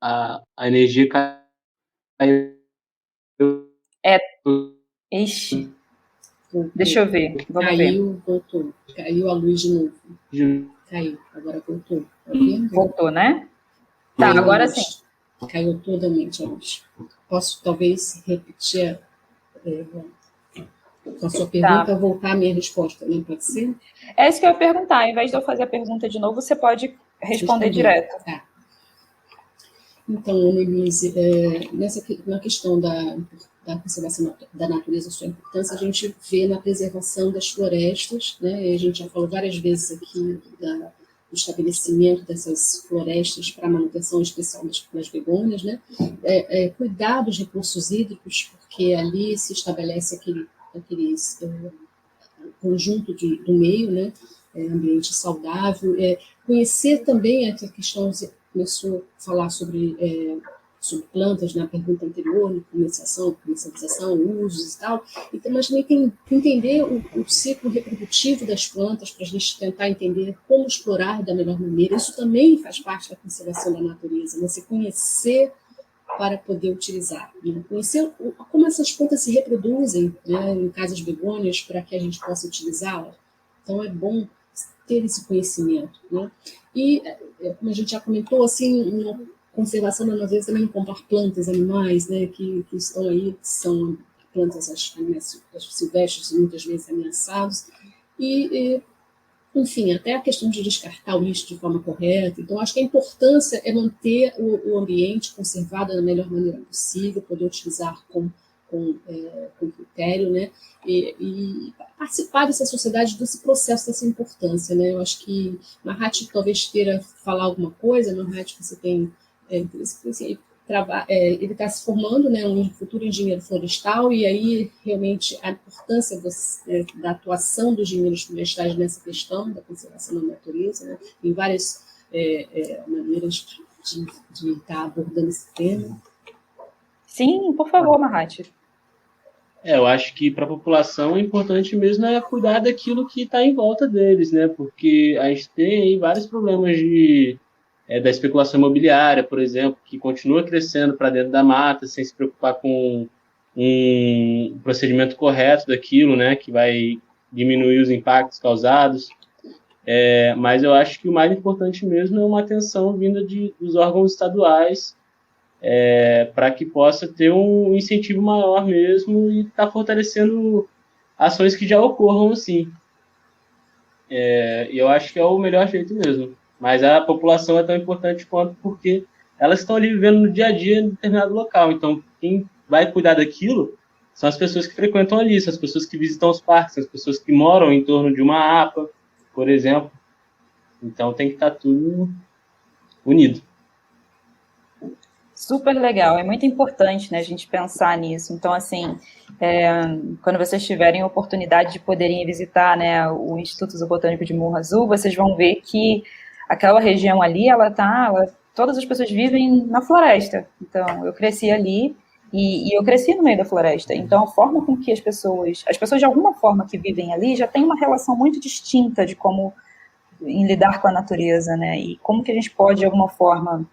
a energia caiu. Ixi, deixa eu ver, vamos ver. Voltou. Caiu a luz de novo. Caiu, agora voltou. Voltou, né? Tá, agora sim. Caiu totalmente a luz. Posso talvez repetir? com a sua pergunta, voltar à minha resposta, não pode ser? É isso que eu ia perguntar. Ao invés de eu fazer a pergunta de novo, você pode responder direto. Tá. Então, Annelise, na questão da conservação da natureza, sua importância, a gente vê na preservação das florestas, né? A gente já falou várias vezes aqui do estabelecimento dessas florestas para manutenção especial das begônias, né? Cuidar dos recursos hídricos, porque ali se estabelece aquele conjunto do meio, né? Ambiente saudável. Conhecer também essa questão, você começou a falar sobre plantas na pergunta anterior, né? Comercialização, usos e tal, então, mas também tem que entender o ciclo reprodutivo das plantas para a gente tentar entender como explorar da melhor maneira. Isso também faz parte da conservação da natureza, né? Você conhecer para poder utilizar, né? Conhecer como essas plantas se reproduzem, né, em casas begônias, para que a gente possa utilizá-las. Então, é bom ter esse conhecimento, né? E, como a gente já comentou, assim, uma conservação da natureza também não comprar plantas, animais, né, que estão aí, que são plantas as silvestres, muitas vezes ameaçados, enfim, até a questão de descartar o lixo de forma correta. Então, acho que a importância é manter o ambiente conservado da melhor maneira possível, poder utilizar com critério, né? E participar dessa sociedade, desse processo, dessa importância, né? Eu acho que Mahat talvez queira falar alguma coisa. Mahat, você tem interesse, ele está se formando, né, um futuro engenheiro florestal, e aí realmente a importância da atuação dos engenheiros florestais nessa questão da conservação da natureza, né, em várias maneiras de estar abordando esse tema. Sim, por favor, Mahat. Eu acho que para a população o importante mesmo é cuidar daquilo que está em volta deles, né? Porque a gente tem aí vários problemas da especulação imobiliária, por exemplo, que continua crescendo para dentro da mata, sem se preocupar com um procedimento correto daquilo, né? Que vai diminuir os impactos causados. Mas eu acho que o mais importante mesmo é uma atenção vinda dos órgãos estaduais, para que possa ter um incentivo maior mesmo e estar fortalecendo ações que já ocorram assim. E eu acho que é o melhor jeito mesmo. Mas a população é tão importante quanto, porque elas estão ali vivendo no dia a dia em determinado local. Então, quem vai cuidar daquilo são as pessoas que frequentam ali, são as pessoas que visitam os parques, são as pessoas que moram em torno de uma APA, por exemplo. Então, tem que estar tudo unido. Super legal, é muito importante, né, a gente pensar nisso. Então, assim, quando vocês tiverem a oportunidade de poderem visitar, né, o Instituto Zoobotânico de Morro Azul, vocês vão ver que aquela região ali, todas as pessoas vivem na floresta. Então, eu cresci ali e eu cresci no meio da floresta. Então, a forma com que as pessoas de alguma forma que vivem ali já têm uma relação muito distinta de como em lidar com a natureza, né, e como que a gente pode, de alguma forma,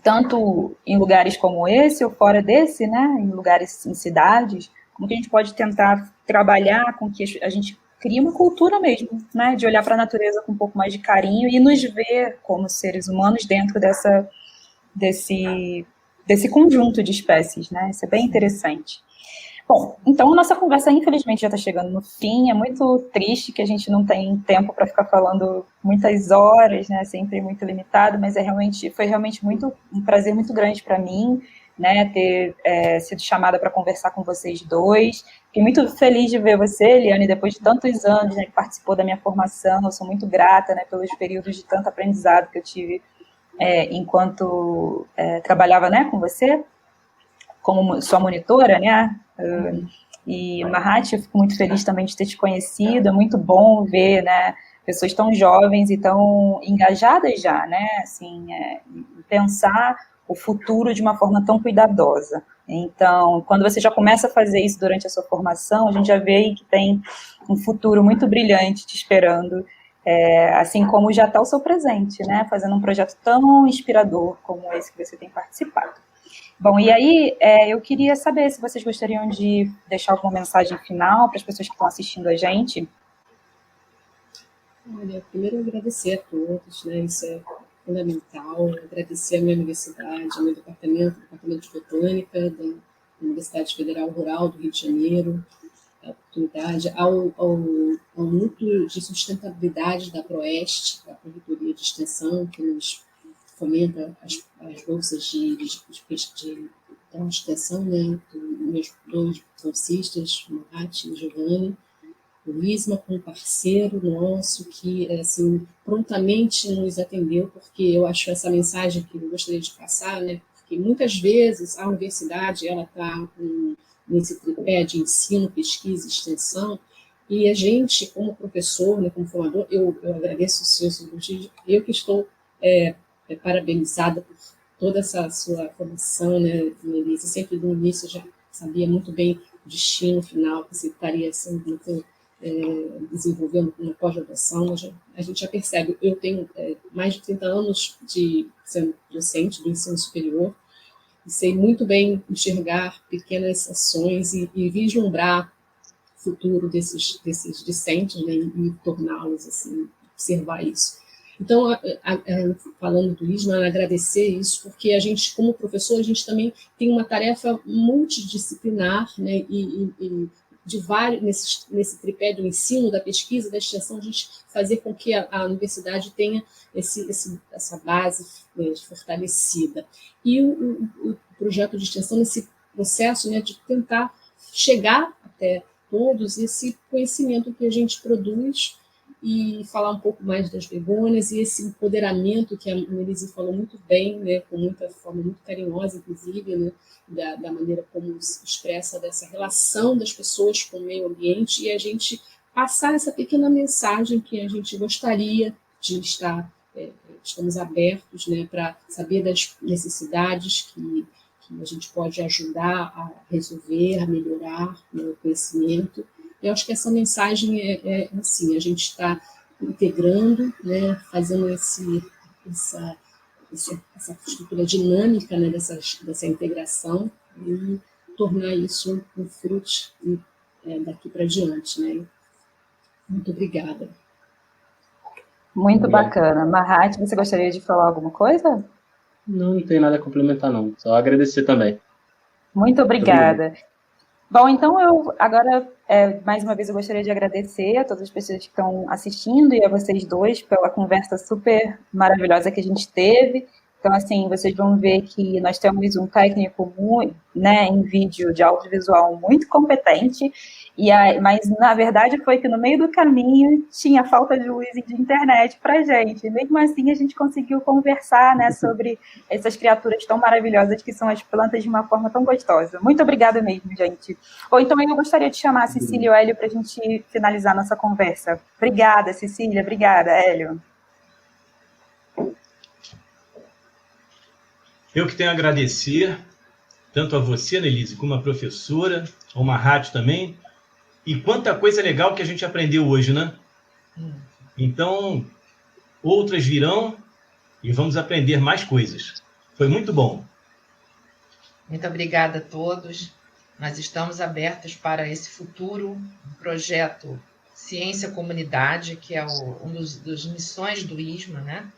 tanto em lugares como esse ou fora desse, né, em lugares, em cidades, como que a gente pode tentar trabalhar com que a gente crie uma cultura mesmo, né, de olhar para a natureza com um pouco mais de carinho e nos ver como seres humanos dentro desse conjunto de espécies, né, isso é bem interessante. Bom, então a nossa conversa infelizmente já está chegando no fim, é muito triste que a gente não tem tempo para ficar falando muitas horas, né, sempre muito limitado, mas foi realmente um prazer muito grande para mim, né, ter sido chamada para conversar com vocês dois. Fiquei muito feliz de ver você, Eliane, depois de tantos anos, né, que participou da minha formação. Eu sou muito grata, né, pelos períodos de tanto aprendizado que eu tive enquanto trabalhava, né, com você, como sua monitora, né? E Mahat, eu fico muito feliz também de ter te conhecido. É muito bom ver, né, pessoas tão jovens e tão engajadas já, né? Assim, pensar o futuro de uma forma tão cuidadosa. Então, quando você já começa a fazer isso durante a sua formação, a gente já vê que tem um futuro muito brilhante te esperando, assim como já está o seu presente, né? Fazendo um projeto tão inspirador como esse que você tem participado. Bom, e aí eu queria saber se vocês gostariam de deixar alguma mensagem final para as pessoas que estão assistindo a gente. Olha, primeiro agradecer a todos, né? Isso é fundamental. Agradecer a minha universidade, ao meu departamento de Botânica da Universidade Federal Rural do Rio de Janeiro, a oportunidade, ao Núcleo de Sustentabilidade da PROEST, da Pró-Reitoria de Extensão, que nos fomenta as bolsas de extensão, né, dos meus dois bolsistas, o Mahat e o Giovanni, o ISMA como parceiro nosso, que assim, prontamente nos atendeu, porque eu acho essa mensagem que eu gostaria de passar, né, porque muitas vezes a universidade está nesse tripé de ensino, pesquisa e extensão, e a gente, como professor, né, como formador, eu agradeço o senhor Subsídio, eu que estou parabenizada por toda essa sua formação, né, Melissa, sempre no início já sabia muito bem o destino final que você estaria sendo desenvolvendo na pós-graduação. A gente já percebe, eu tenho mais de 30 anos de sendo docente do ensino superior, e sei muito bem enxergar pequenas ações e vislumbrar o futuro desses discentes, né, e torná-los, assim, observar isso. Então, falando do ISMA, agradecer isso, porque a gente, como professor, a gente também tem uma tarefa multidisciplinar, né, e de vários, nesse tripé do ensino, da pesquisa, da extensão, a gente fazer com que a universidade tenha essa base fortalecida. E o projeto de extensão, nesse processo, né, de tentar chegar até todos esse conhecimento que a gente produz e falar um pouco mais das begônias e esse empoderamento que a Melise falou muito bem, né, com muita forma muito carinhosa, inclusive, né, da maneira como se expressa dessa relação das pessoas com o meio ambiente, e a gente passar essa pequena mensagem que a gente gostaria de estar, estamos abertos, né, para saber das necessidades que a gente pode ajudar a resolver, a melhorar, né, o conhecimento. Eu acho que essa mensagem é assim, a gente está integrando, né, fazendo essa estrutura dinâmica, né, dessa integração e tornar isso um fruto daqui para diante, né? Muito obrigada. Muito bacana. Mahat, você gostaria de falar alguma coisa? Não tem nada a complementar, não. Só agradecer também. Muito obrigada. Bom, então eu agora, mais uma vez, eu gostaria de agradecer a todas as pessoas que estão assistindo e a vocês dois pela conversa super maravilhosa que a gente teve. Então, assim, vocês vão ver que nós temos um técnico muito, né, em vídeo de audiovisual muito competente, mas, na verdade, foi que no meio do caminho tinha falta de luz e de internet para a gente. E mesmo assim, a gente conseguiu conversar, né, sobre essas criaturas tão maravilhosas que são as plantas de uma forma tão gostosa. Muito obrigada mesmo, gente. Ou então eu gostaria de chamar a Cecília e o Hélio para a gente finalizar nossa conversa. Obrigada, Cecília. Obrigada, Hélio. Eu que tenho a agradecer, tanto a você, Nelise, como a professora, ao Mahat também, e quanta coisa legal que a gente aprendeu hoje, né? Então, outras virão e vamos aprender mais coisas. Foi muito bom. Muito obrigada a todos. Nós estamos abertos para esse futuro projeto Ciência Comunidade, que é uma das missões do ISMA, né?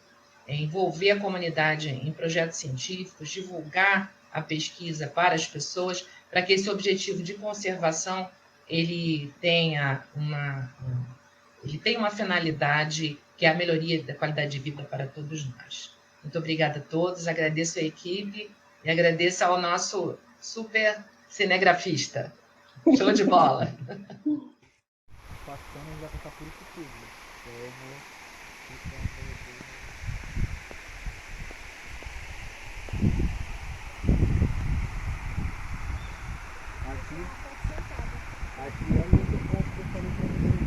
É envolver a comunidade em projetos científicos, divulgar a pesquisa para as pessoas, para que esse objetivo de conservação ele tenha uma finalidade que é a melhoria da qualidade de vida para todos nós. Muito obrigada a todos, agradeço a equipe e agradeço ao nosso super cinegrafista. Show de bola! Passando já passar por isso tudo. Então eu vou... Aqui é muito bom, porque eu falei